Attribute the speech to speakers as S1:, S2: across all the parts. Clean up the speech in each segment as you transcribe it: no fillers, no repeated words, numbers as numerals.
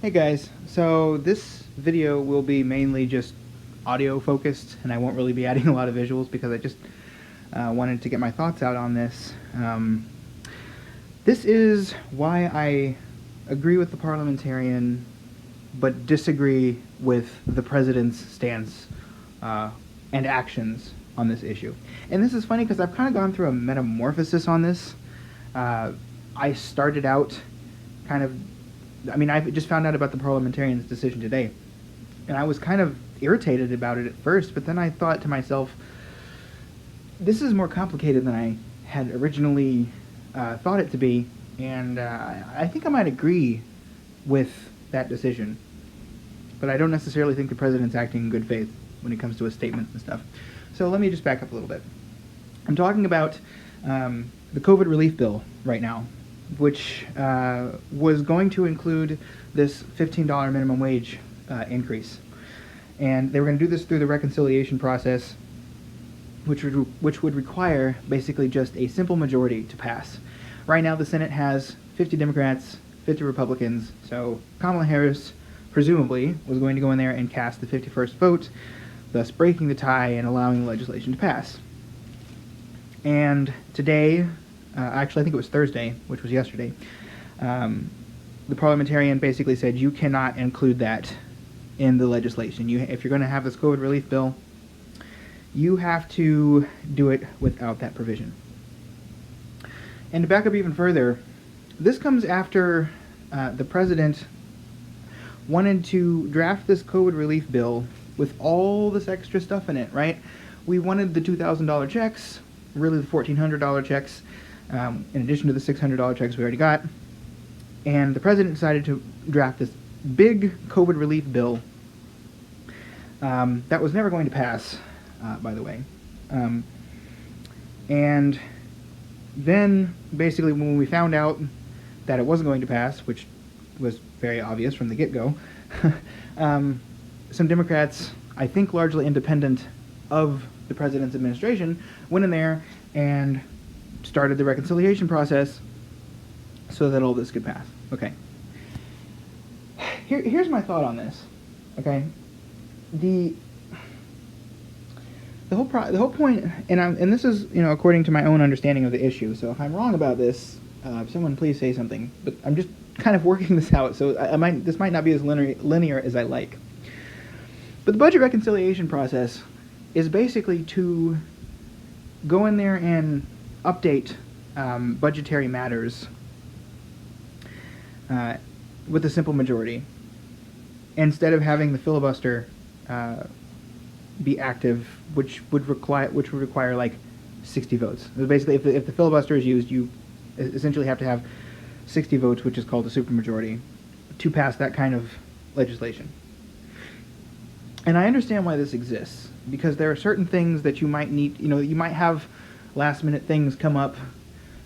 S1: Hey guys, so this video will be mainly just audio focused, and I won't really be adding a lot of visuals because I just wanted to get my thoughts out on this. This is why I agree with the Parliamentarian but disagree with the President's stance and actions on this issue. And this is funny because I've kind of gone through a metamorphosis on this. I started out I just found out about the Parliamentarian's decision today, and I was kind of irritated about it at first, but then I thought to myself, this is more complicated than I had originally thought it to be, and I think I might agree with that decision, but I don't necessarily think the President's acting in good faith when it comes to his statements and stuff. So let me just back up a little bit. I'm talking about the COVID relief bill right now, which was going to include this $15 minimum wage increase. And they were going to do this through the reconciliation process, which would require basically just a simple majority to pass. Right now the Senate has 50 Democrats, 50 Republicans, so Kamala Harris presumably was going to go in there and cast the 51st vote, thus breaking the tie and allowing the legislation to pass. And today, actually I think it was Thursday, which was yesterday, the Parliamentarian basically said you cannot include that in the legislation. If you're going to have this COVID relief bill, you have to do it without that provision. And to back up even further, this comes after the President wanted to draft this COVID relief bill with all this extra stuff in it, right? We wanted the $2,000 checks, really the $1,400 checks, in addition to the $600 checks we already got. And the President decided to draft this big COVID relief bill that was never going to pass, by the way. And then, basically, when we found out that it wasn't going to pass, which was very obvious from the get-go, some Democrats, I think largely independent of the President's administration, went in there and started the reconciliation process so that all this could pass. Okay. Here's my thought on this. Okay. The whole point, and this is, according to my own understanding of the issue. So if I'm wrong about this, someone please say something. But I'm just kind of working this out, so this might not be as linear as I like. But the budget reconciliation process is basically to go in there and update budgetary matters with a simple majority, instead of having the filibuster be active, which would require like 60 votes. Basically, if the filibuster is used, you essentially have to have 60 votes, which is called a supermajority, to pass that kind of legislation. And I understand why this exists, because there are certain things that you might need, you might have last minute things come up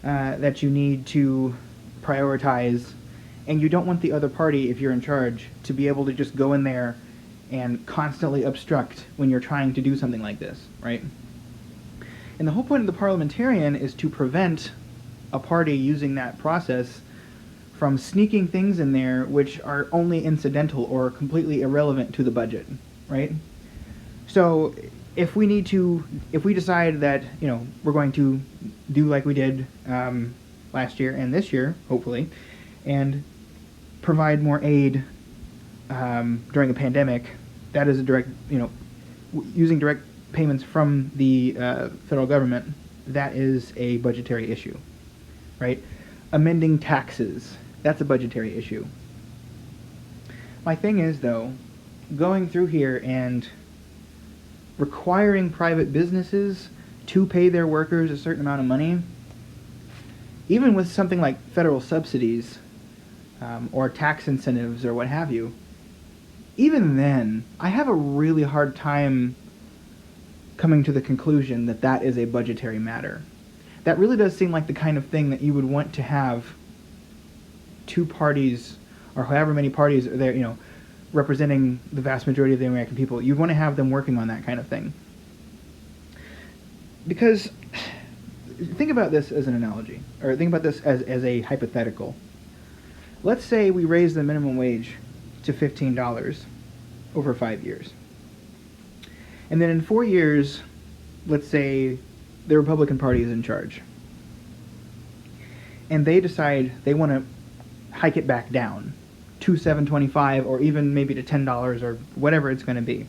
S1: that you need to prioritize, and you don't want the other party, if you're in charge, to be able to just go in there and constantly obstruct when you're trying to do something like this, right? And the whole point of the Parliamentarian is to prevent a party using that process from sneaking things in there which are only incidental or completely irrelevant to the budget, right? So if we decide that, we're going to do like we did last year and this year, hopefully, and provide more aid during a pandemic, that is a direct, using direct payments from the federal government, that is a budgetary issue, right? Amending taxes, that's a budgetary issue. My thing is, though, going through here and requiring private businesses to pay their workers a certain amount of money, even with something like federal subsidies or tax incentives or what have you, even then, I have a really hard time coming to the conclusion that that is a budgetary matter. That really does seem like the kind of thing that you would want to have two parties, or however many parties are there, representing the vast majority of the American people. You'd want to have them working on that kind of thing. Because think about this as an analogy, or think about this as a hypothetical. Let's say we raise the minimum wage to $15 over 5 years. And then in 4 years, let's say the Republican Party is in charge, and they decide they want to hike it back down to $7.25 or even maybe to $10 or whatever it's going to be.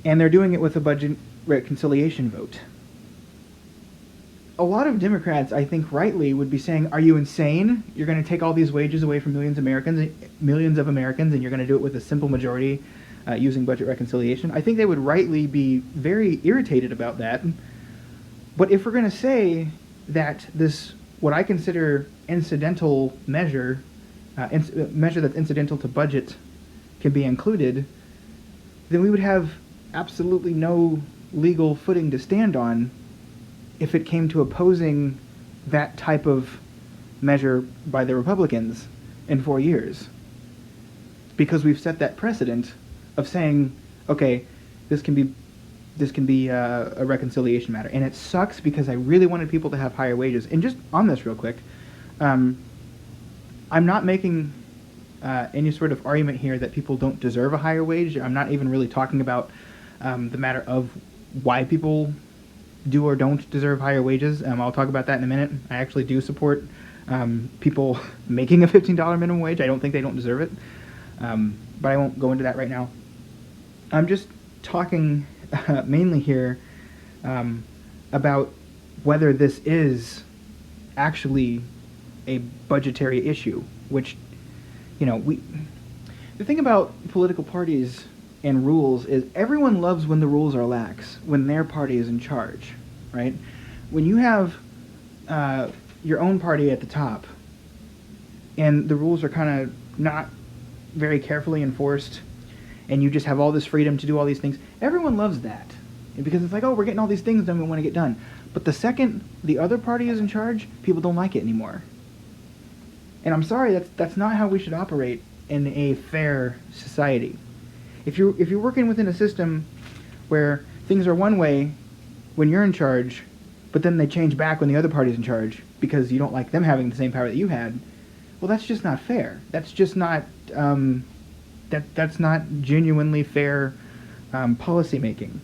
S1: And they're doing it with a budget reconciliation vote. A lot of Democrats, I think rightly, would be saying, are you insane? You're going to take all these wages away from millions of Americans, and you're going to do it with a simple majority using budget reconciliation. I think they would rightly be very irritated about that. But if we're going to say that this, what I consider incidental measure, measure that's incidental to budget, can be included, then we would have absolutely no legal footing to stand on if it came to opposing that type of measure by the Republicans in 4 years. Because we've set that precedent of saying, okay, this can be a reconciliation matter. And it sucks because I really wanted people to have higher wages. And just on this real quick, I'm not making any sort of argument here that people don't deserve a higher wage. I'm not even really talking about the matter of why people do or don't deserve higher wages. I'll talk about that in a minute. I actually do support people making a $15 minimum wage. I don't think they don't deserve it, but I won't go into that right now. I'm just talking mainly here about whether this is actually a budgetary issue, which, you know, the thing about political parties and rules is everyone loves when the rules are lax, when their party is in charge, right? When you have your own party at the top and the rules are kind of not very carefully enforced and you just have all this freedom to do all these things, everyone loves that. Because it's like, oh, we're getting all these things done we want to get done. But the second the other party is in charge, people don't like it anymore. And I'm sorry, that's not how we should operate in a fair society. If you're working within a system where things are one way when you're in charge, but then they change back when the other party's in charge because you don't like them having the same power that you had, well, that's just not fair. That's just not that's not genuinely fair policy making.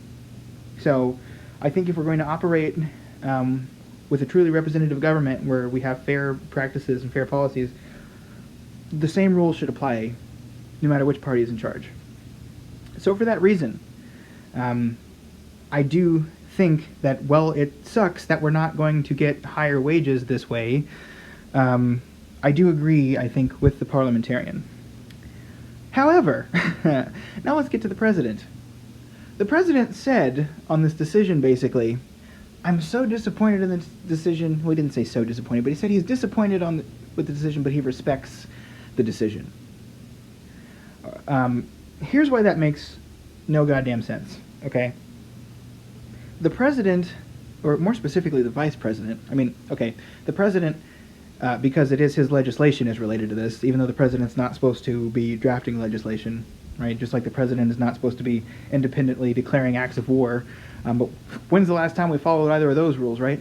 S1: So I think if we're going to operate with a truly representative government where we have fair practices and fair policies, the same rules should apply no matter which party is in charge. So for that reason, I do think that, well, it sucks that we're not going to get higher wages this way. I do agree, I think, with the Parliamentarian. However, now let's get to the President. The President said on this decision, basically, I'm so disappointed in this decision. Well, he didn't say so disappointed, but he said he's disappointed with the decision, but he respects the decision. Here's why that makes no goddamn sense, okay? The President, or more specifically the Vice President, the President, because it is his legislation is related to this, even though the President's not supposed to be drafting legislation, right? Just like the President is not supposed to be independently declaring acts of war. But when's the last time we followed either of those rules, right?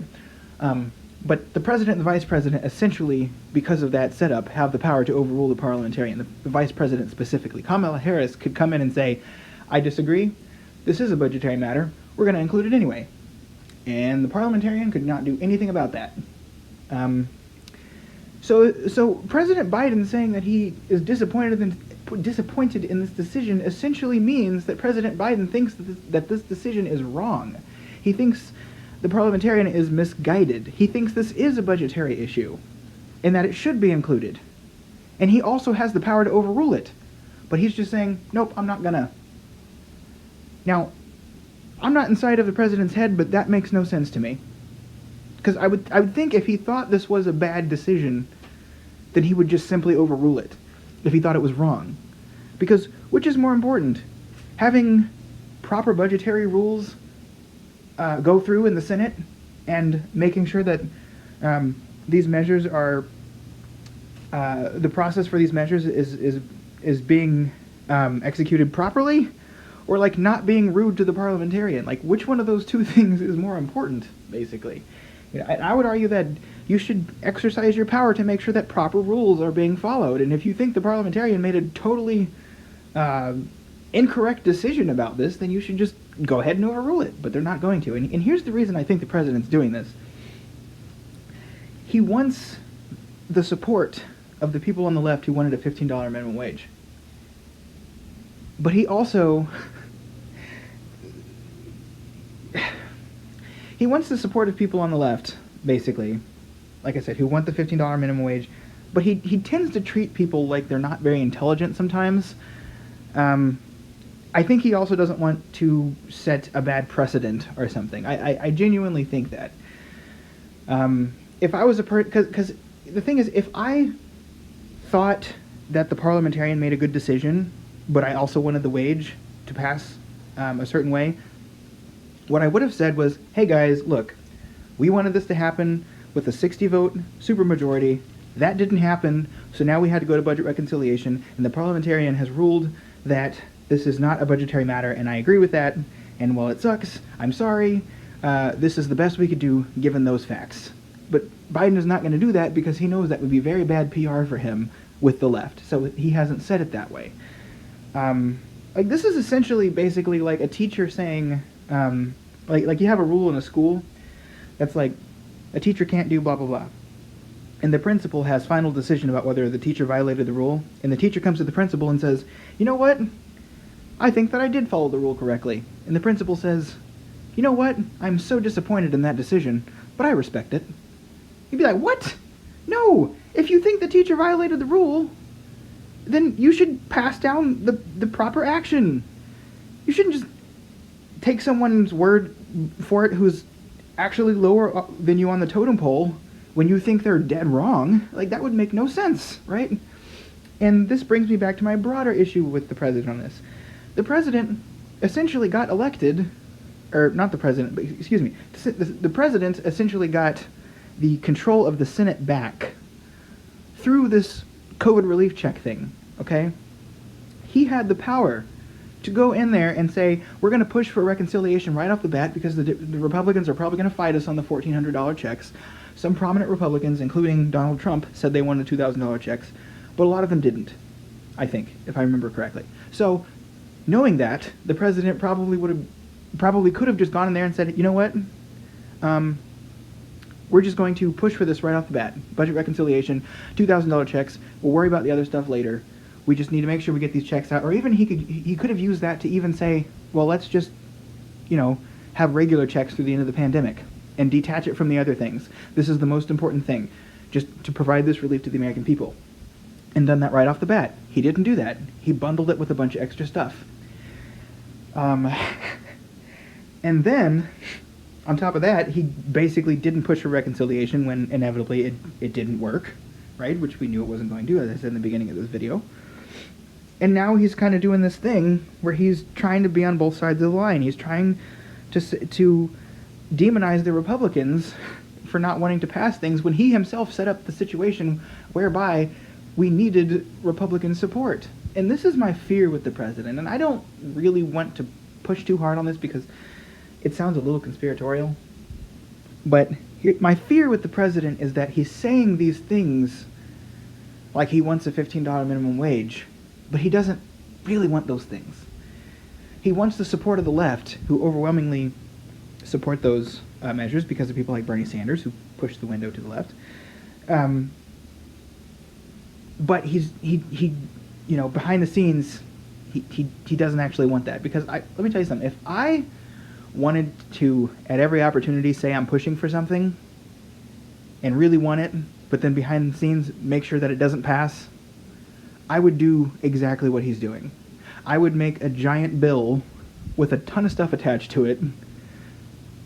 S1: But the President and the Vice President, essentially, because of that setup, have the power to overrule the Parliamentarian, the Vice President specifically. Kamala Harris could come in and say, I disagree, this is a budgetary matter, we're going to include it anyway. And the Parliamentarian could not do anything about that. So President Biden saying that he is disappointed in this decision essentially means that President Biden thinks that this decision is wrong. He thinks the Parliamentarian is misguided. He thinks this is a budgetary issue and that it should be included. And he also has the power to overrule it. But he's just saying, nope, I'm not gonna. Now, I'm not inside of the President's head, but that makes no sense to me. Because I would think if he thought this was a bad decision, then he would just simply overrule it if he thought it was wrong. Because which is more important? Having proper budgetary rules go through in the Senate and making sure that these measures are, the process for these measures is being executed properly, or like not being rude to the Parliamentarian? Like which one of those two things is more important, basically? I would argue that you should exercise your power to make sure that proper rules are being followed. And if you think the parliamentarian made a totally incorrect decision about this, then you should just go ahead and overrule it. But they're not going to. And here's the reason I think the president's doing this. He wants the support of the people on the left who wanted a $15 minimum wage. But he also... he wants the support of people on the left, basically, like I said, who want the $15 minimum wage, but he tends to treat people like they're not very intelligent sometimes. I think he also doesn't want to set a bad precedent or something. I genuinely think that. If I was a because the thing is, if I thought that the parliamentarian made a good decision, but I also wanted the wage to pass a certain way, what I would have said was, hey guys, look, we wanted this to happen with a 60-vote supermajority. That didn't happen, so now we had to go to budget reconciliation, and the parliamentarian has ruled that this is not a budgetary matter, and I agree with that, and while it sucks, I'm sorry, this is the best we could do given those facts. But Biden is not going to do that because he knows that would be very bad PR for him with the left, so he hasn't said it that way. Like, this is essentially basically like a teacher saying, like you have a rule in a school that's like, a teacher can't do blah blah blah, and the principal has final decision about whether the teacher violated the rule, and the teacher comes to the principal and says, you know what, I think that I did follow the rule correctly. And the principal says, you know what, I'm so disappointed in that decision, but I respect it. You'd be like, what? No, if you think the teacher violated the rule, then you should pass down the proper action. You shouldn't just take someone's word for it who's actually lower than you on the totem pole when you think they're dead wrong. Like, that would make no sense, right? And this brings me back to my broader issue with the president on this. The president essentially got elected, or not the president, but excuse me, the president essentially got the control of the Senate back through this COVID relief check thing, okay? He had the power to go in there and say, we're going to push for reconciliation right off the bat because the Republicans are probably going to fight us on the $1,400 checks. Some prominent Republicans, including Donald Trump, said they wanted $2,000 checks, but a lot of them didn't, I think, if I remember correctly. So, knowing that, the president probably could have just gone in there and said, you know what, we're just going to push for this right off the bat. Budget reconciliation, $2,000 checks, we'll worry about the other stuff later. We just need to make sure we get these checks out. Or even he could have used that to even say, well, let's just, have regular checks through the end of the pandemic and detach it from the other things. This is the most important thing, just to provide this relief to the American people. And done that right off the bat. He didn't do that. He bundled it with a bunch of extra stuff. And then, on top of that, he basically didn't push for reconciliation when inevitably it didn't work, right? Which we knew it wasn't going to, as I said in the beginning of this video. And now he's kind of doing this thing where he's trying to be on both sides of the line. He's trying to demonize the Republicans for not wanting to pass things when he himself set up the situation whereby we needed Republican support. And this is my fear with the president. And I don't really want to push too hard on this because it sounds a little conspiratorial. But my fear with the president is that he's saying these things like he wants a $15 minimum wage, but he doesn't really want those things. He wants the support of the left, who overwhelmingly support those measures because of people like Bernie Sanders, who push the window to the left. But he behind the scenes, he doesn't actually want that. Because let me tell you something. If I wanted to, at every opportunity, say I'm pushing for something and really want it, but then behind the scenes make sure that it doesn't pass, I would do exactly what he's doing. I would make a giant bill with a ton of stuff attached to it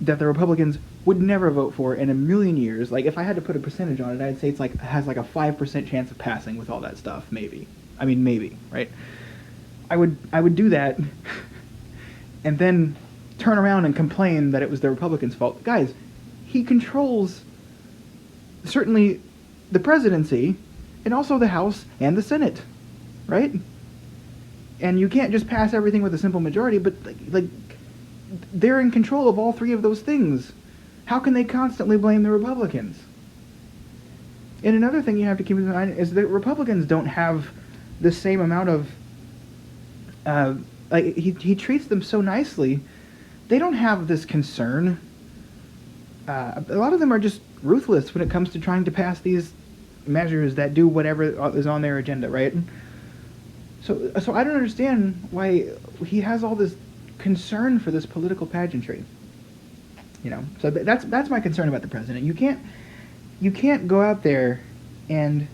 S1: that the Republicans would never vote for in a million years. Like, if I had to put a percentage on it, I'd say it has like a 5% chance of passing with all that stuff, maybe. I mean, maybe, right? I would do that and then turn around and complain that it was the Republicans' fault. Guys, he controls certainly the presidency and also the House and the Senate, right? And you can't just pass everything with a simple majority, but like they're in control of all three of those things. How can they constantly blame the Republicans? And another thing you have to keep in mind is that Republicans don't have the same amount of like he treats them so nicely. They don't have this concern. A lot of them are just ruthless when it comes to trying to pass these measures that do whatever is on their agenda, right? So I don't understand why he has all this concern for this political pageantry. You know, so that's my concern about the president. You can't go out there and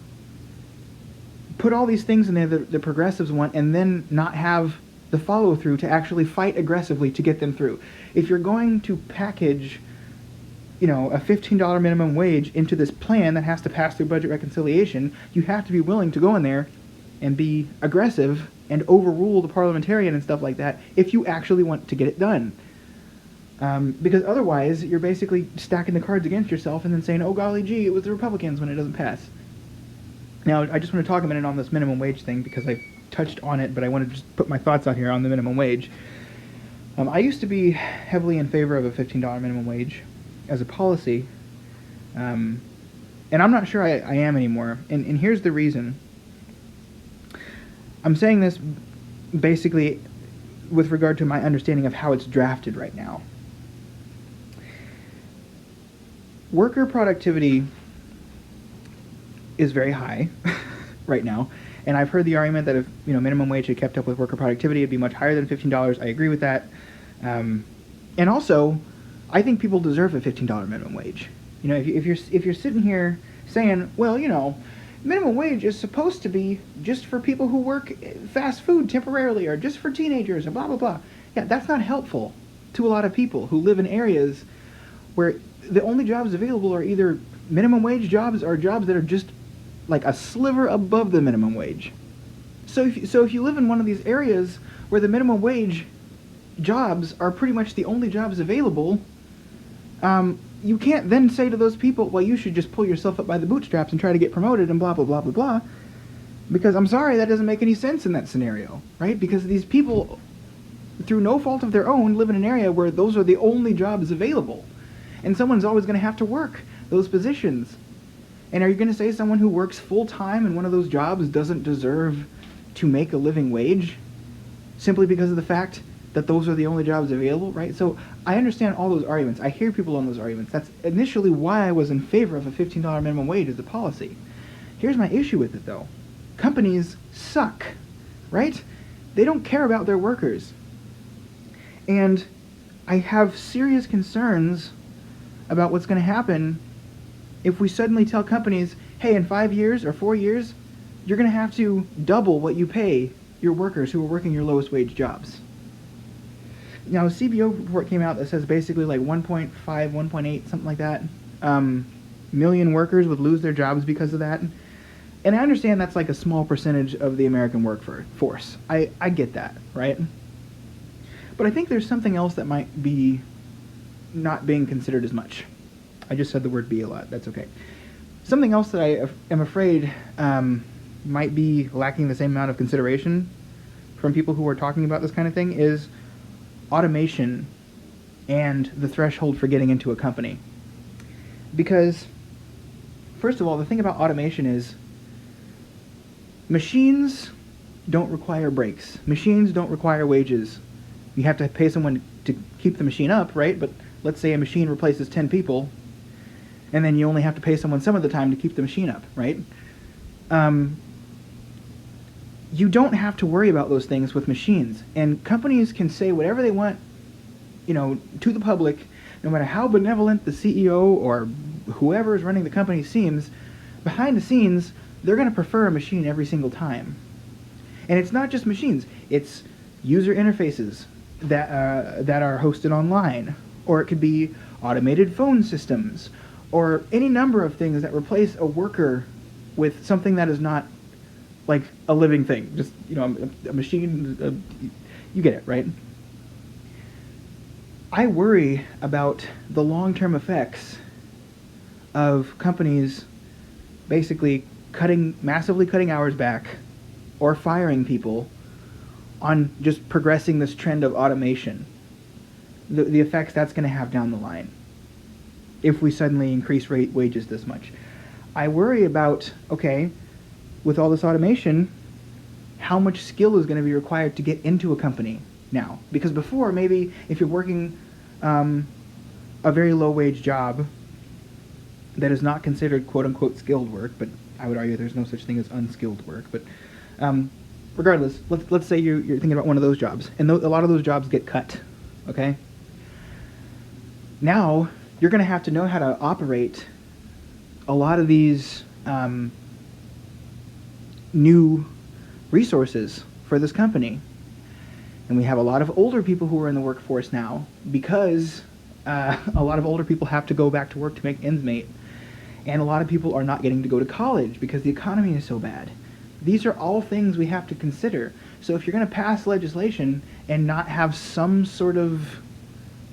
S1: put all these things in there that the progressives want and then not have the follow through to actually fight aggressively to get them through. If you're going to package, you know, a $15 minimum wage into this plan that has to pass through budget reconciliation, you have to be willing to go in there and be aggressive and overrule the parliamentarian and stuff like that if you actually want to get it done. Because otherwise, you're basically stacking the cards against yourself and then saying, oh golly gee, it was the Republicans when it doesn't pass. Now, I just want to talk a minute on this minimum wage thing because I touched on it, but I want to just put my thoughts out here on the minimum wage. I used to be heavily in favor of a $15 minimum wage as a policy, and I'm not sure I am anymore, and here's the reason. I'm saying this basically with regard to my understanding of how it's drafted right now. Worker productivity is very high right now, and I've heard the argument that if minimum wage had kept up with worker productivity, it'd be much higher than $15. I agree with that, and also, I think people deserve a $15 minimum wage. You know, if you're sitting here saying, well, minimum wage is supposed to be just for people who work fast food temporarily or just for teenagers and blah blah blah. Yeah, that's not helpful to a lot of people who live in areas where the only jobs available are either minimum wage jobs or jobs that are just like a sliver above the minimum wage. So if you live in one of these areas where the minimum wage jobs are pretty much the only jobs available, you can't then say to those people, well, you should just pull yourself up by the bootstraps and try to get promoted and blah blah blah blah blah, because I'm sorry, that doesn't make any sense in that scenario, right? Because these people, through no fault of their own, live in an area where those are the only jobs available. And someone's always going to have to work those positions. And are you going to say someone who works full-time in one of those jobs doesn't deserve to make a living wage simply because of the fact that those are the only jobs available, right? So I understand all those arguments. I hear people on those arguments. That's initially why I was in favor of a $15 minimum wage as a policy. Here's my issue with it, though. Companies suck, right? They don't care about their workers. And I have serious concerns about what's going to happen if we suddenly tell companies, hey, in 5 years or 4 years, you're going to have to double what you pay your workers who are working your lowest wage jobs. Now, a CBO report came out that says basically like 1.5, 1.8, something like that, million workers would lose their jobs because of that. And I understand that's like a small percentage of the American workforce. I get that, right? But I think there's something else that might be not being considered as much. I just said the word be a lot. That's okay. Something else that I am afraid might be lacking the same amount of consideration from people who are talking about this kind of thing is automation and the threshold for getting into a company. Because, first of all, the thing about automation is machines don't require breaks. Machines don't require wages. You have to pay someone to keep the machine up, right? But let's say a machine replaces 10 people, and then you only have to pay someone some of the time to keep the machine up, right? You don't have to worry about those things with machines. And companies can say whatever they want, to the public, no matter how benevolent the CEO or whoever is running the company seems, behind the scenes, they're going to prefer a machine every single time. And it's not just machines. It's user interfaces that are hosted online, or it could be automated phone systems, or any number of things that replace a worker with something that is not like a living thing, just a machine. You get it, right? I worry about the long-term effects of companies basically massively cutting hours back or firing people on just progressing this trend of automation. The effects that's going to have down the line if we suddenly increase wages this much. I worry about, okay, with all this automation, how much skill is going to be required to get into a company now? Because before, maybe if you're working a very low-wage job that is not considered quote-unquote skilled work, but I would argue there's no such thing as unskilled work, but regardless, let's say you're thinking about one of those jobs, and a lot of those jobs get cut, okay? Now, you're going to have to know how to operate a lot of these new resources for this company. And we have a lot of older people who are in the workforce now because a lot of older people have to go back to work to make ends meet. And a lot of people are not getting to go to college because the economy is so bad. These are all things we have to consider. So if you're going to pass legislation and not have some sort of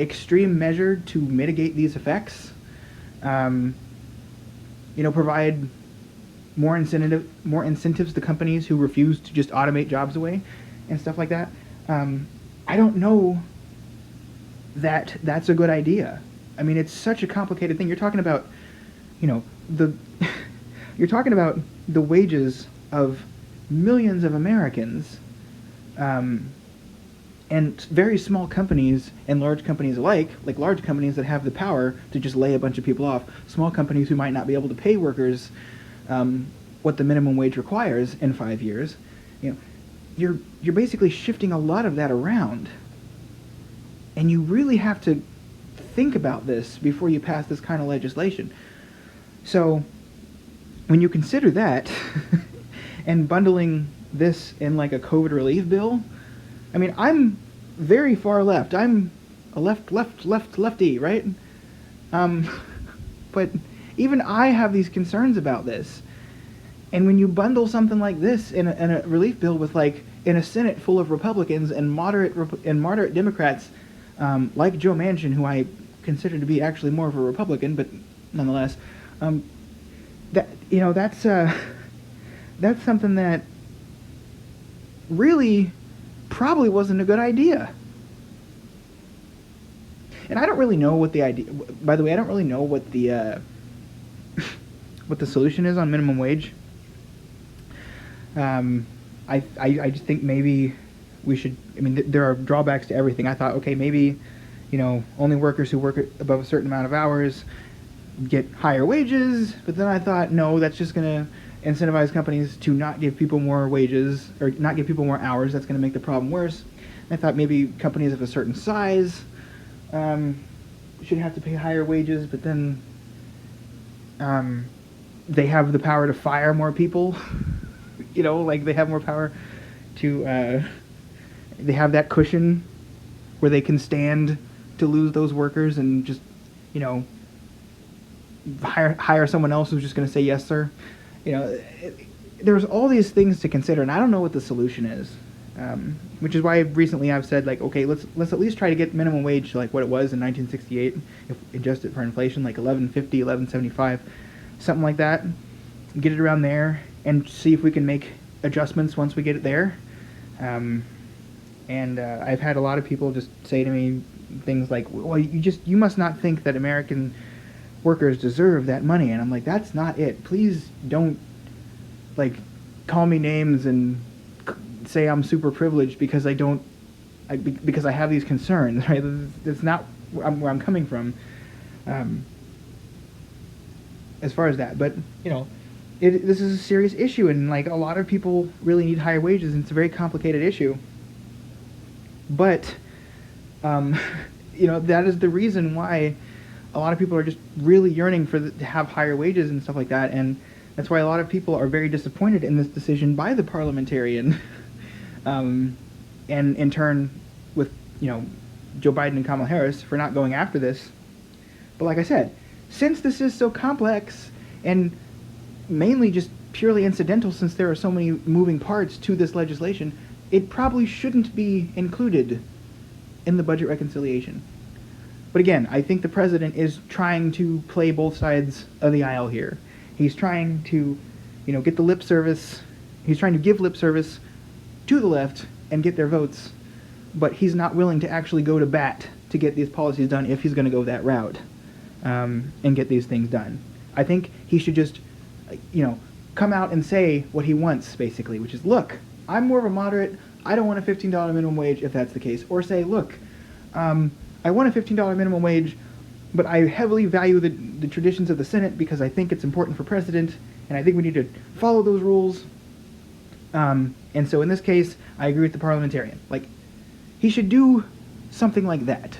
S1: extreme measure to mitigate these effects, provide more incentives to companies who refuse to just automate jobs away and stuff like that, I don't know that that's a good idea. I mean, it's such a complicated thing. You're talking about, you're talking about the wages of millions of Americans, and very small companies and large companies alike, like large companies that have the power to just lay a bunch of people off, small companies who might not be able to pay workers what the minimum wage requires in 5 years. You're basically shifting a lot of that around. And you really have to think about this before you pass this kind of legislation. So when you consider that and bundling this in like a COVID relief bill, I mean, I'm very far left. I'm a lefty, right? But even I have these concerns about this. And when you bundle something like this in a relief bill with in a Senate full of Republicans and moderate Democrats, like Joe Manchin, who I consider to be actually more of a Republican, but nonetheless, that's something that really probably wasn't a good idea. And I don't really know what the idea. By the way, I don't really know what the what the solution is on minimum wage. I just think maybe we should. I mean, there are drawbacks to everything. I thought, okay, maybe, only workers who work above a certain amount of hours get higher wages. But then I thought, no, that's just going to incentivize companies to not give people more wages or not give people more hours. That's going to make the problem worse. I thought maybe companies of a certain size should have to pay higher wages, but then they have the power to fire more people. They have more power to, they have that cushion where they can stand to lose those workers and just, hire someone else who's just going to say, yes, sir. There's all these things to consider, and I don't know what the solution is, which is why recently I've said, okay, let's at least try to get minimum wage to what it was in 1968, if adjust it for inflation, $11.50, $11.75, something like that. Get it around there and see if we can make adjustments once we get it there. And I've had a lot of people just say to me things like, well, you must not think that American workers deserve that money. And I'm like, that's not it. Please don't call me names and say I'm super privileged because because I have these concerns, right? That's not where I'm coming from as far as that. But this is a serious issue, and a lot of people really need higher wages, and it's a very complicated issue. But that is the reason why a lot of people are just really yearning to have higher wages and stuff like that, and that's why a lot of people are very disappointed in this decision by the Parliamentarian, and in turn with Joe Biden and Kamala Harris for not going after this. But like I said, since this is so complex and mainly just purely incidental, since there are so many moving parts to this legislation, it probably shouldn't be included in the budget reconciliation. But again, I think the president is trying to play both sides of the aisle here. He's trying to, get the lip service. He's trying to give lip service to the left and get their votes, but he's not willing to actually go to bat to get these policies done if he's going to go that route and get these things done. I think he should just come out and say what he wants, basically, which is, look, I'm more of a moderate. I don't want a $15 minimum wage if that's the case. Or say, look, I want a $15 minimum wage, but I heavily value the traditions of the Senate because I think it's important for precedent, and I think we need to follow those rules. And so in this case, I agree with the Parliamentarian. Like, he should do something like that,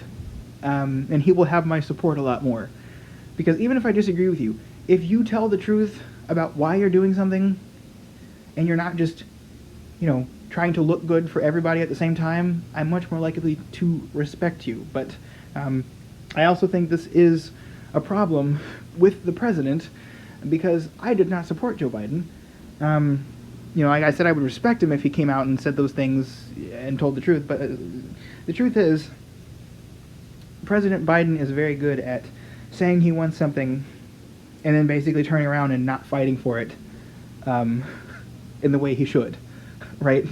S1: and he will have my support a lot more. Because even if I disagree with you, if you tell the truth about why you're doing something, and you're not just, trying to look good for everybody at the same time, I'm much more likely to respect you. But I also think this is a problem with the president, because I did not support Joe Biden. Like I said, I would respect him if he came out and said those things and told the truth, but the truth is, President Biden is very good at saying he wants something and then basically turning around and not fighting for it in the way he should, right?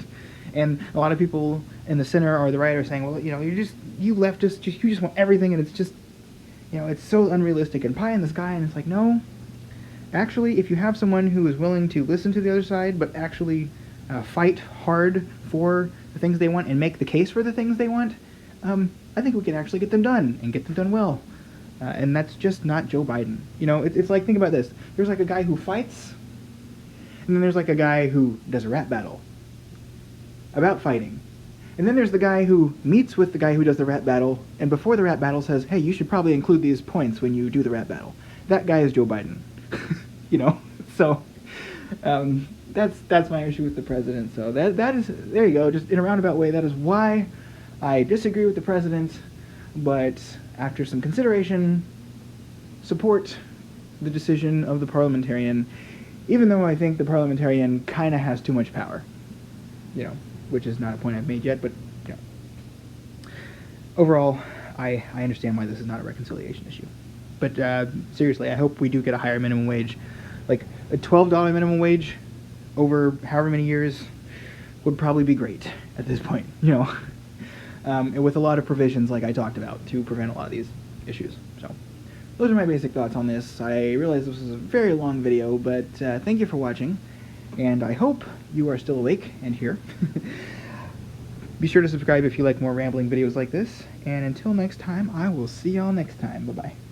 S1: And a lot of people in the center or the right are saying, well, you leftists, you just want everything, and it's just, it's so unrealistic and pie in the sky, and it's like, no. Actually, if you have someone who is willing to listen to the other side, but actually fight hard for the things they want and make the case for the things they want, I think we can actually get them done, and get them done well. And that's just not Joe Biden. It's like, think about this. There's like a guy who fights, and then there's like a guy who does a rap battle about fighting. And then there's the guy who meets with the guy who does the rap battle, and before the rap battle says, hey, you should probably include these points when you do the rap battle. That guy is Joe Biden. So that's my issue with the president. So that is, there you go, just in a roundabout way, that is why I disagree with the president, but after some consideration, support the decision of the Parliamentarian, even though I think the Parliamentarian kind of has too much power, which is not a point I've made yet, but overall, I understand why this is not a reconciliation issue. But seriously, I hope we do get a higher minimum wage. Like, a $12 minimum wage over however many years would probably be great at this point, and with a lot of provisions like I talked about to prevent a lot of these issues. So those are my basic thoughts on this. I realize this was a very long video, but thank you for watching, and I hope you are still awake and here. Be sure to subscribe if you like more rambling videos like this, and until next time, I will see y'all next time. Bye-bye.